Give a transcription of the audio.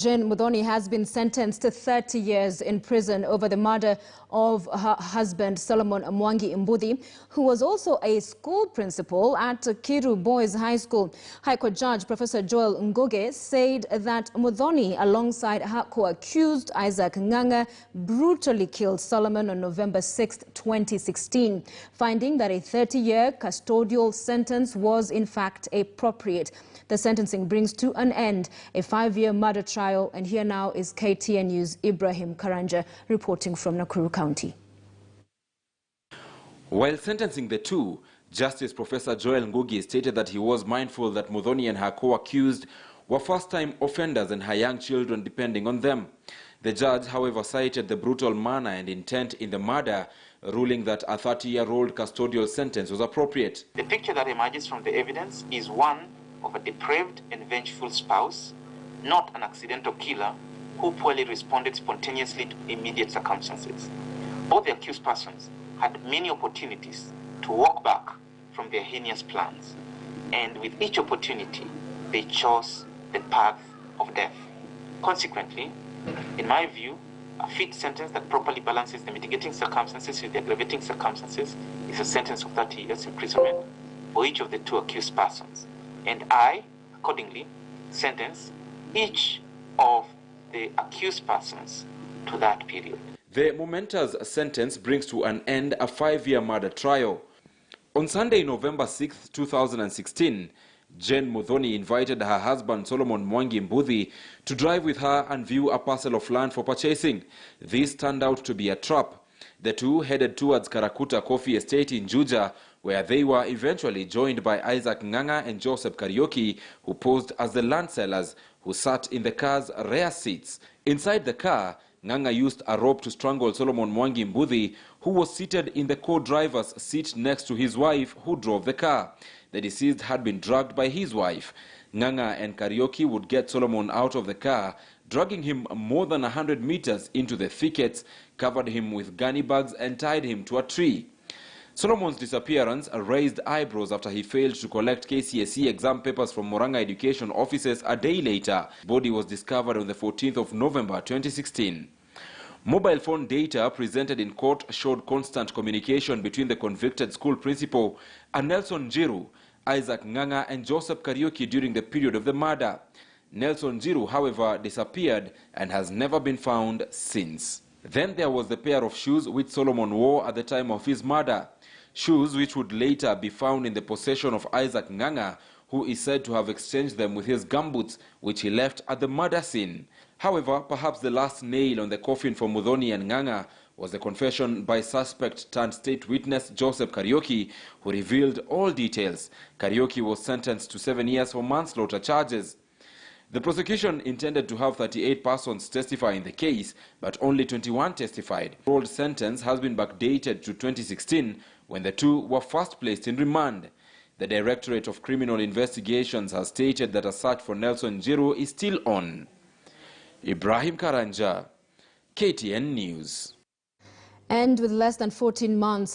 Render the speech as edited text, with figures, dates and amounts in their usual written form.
Jane Muthoni has been sentenced to 30 years in prison over the murder of her husband Solomon Mwangi Mbuthi, who was also a school principal at Kiru Boys High School. High Court Judge Professor Joel Ngoge said that Muthoni, alongside her co-accused Isaac Nganga, brutally killed Solomon on November 6, 2016, finding that a 30-year custodial sentence was in fact appropriate. The sentencing brings to an end a 5-year murder trial, and here now is KTN News' Ibrahim Karanja reporting from Nakuru County. While sentencing the two, Justice Professor Joel Ngugi stated that he was mindful that Muthoni and her co-accused were first-time offenders and her young children depending on them. The judge, however, cited the brutal manner and intent in the murder, ruling that a 30-year-old custodial sentence was appropriate. The picture that emerges from the evidence is one of a depraved and vengeful spouse, not an accidental killer who poorly responded spontaneously to immediate circumstances. Both the accused persons had many opportunities to walk back from their heinous plans, and with each opportunity, they chose the path of death. Consequently, in my view, a fit sentence that properly balances the mitigating circumstances with the aggravating circumstances is a sentence of 30 years imprisonment for each of the two accused persons. And I, accordingly, sentence each of the accused persons to that period. The momentous sentence brings to an end a 5-year murder trial. On Sunday, November 6, 2016, Jane Muthoni invited her husband Solomon Mwangi Mbuthi to drive with her and view a parcel of land for purchasing. This turned out to be a trap. The two headed towards Karakuta Coffee Estate in Juja, where they were eventually joined by Isaac Nganga and Joseph Kariuki, who posed as the land sellers who sat in the car's rear seats. Inside the car, Nganga used a rope to strangle Solomon Mwangi Mbuthi, who was seated in the co-driver's seat next to his wife, who drove the car. The deceased had been dragged by his wife. Nganga and Kariuki would get Solomon out of the car, dragging him more than 100 meters into the thickets, covered him with gunny bags and tied him to a tree. Solomon's disappearance raised eyebrows after he failed to collect KCSE exam papers from Moranga education offices a day later. His body was discovered on the 14th of November 2016. Mobile phone data presented in court showed constant communication between the convicted school principal and Nelson Jiru, Isaac Nganga and Joseph Kariuki during the period of the murder. Nelson Jiru, however, disappeared and has never been found since. Then there was the pair of shoes which Solomon wore at the time of his murder. Shoes which would later be found in the possession of Isaac Nganga, who is said to have exchanged them with his gumboots, which he left at the murder scene. However, perhaps the last nail on the coffin for Muthoni and Nganga was the confession by suspect turned state witness Joseph Kariuki, who revealed all details. Kariuki was sentenced to 7 years for manslaughter charges. The prosecution intended to have 38 persons testify in the case, but only 21 testified. The old sentence has been backdated to 2016, when the two were first placed in remand. The Directorate of Criminal Investigations has stated that a search for Nelson Jiru is still on. Ibrahim Karanja, KTN News. And with less than 14 months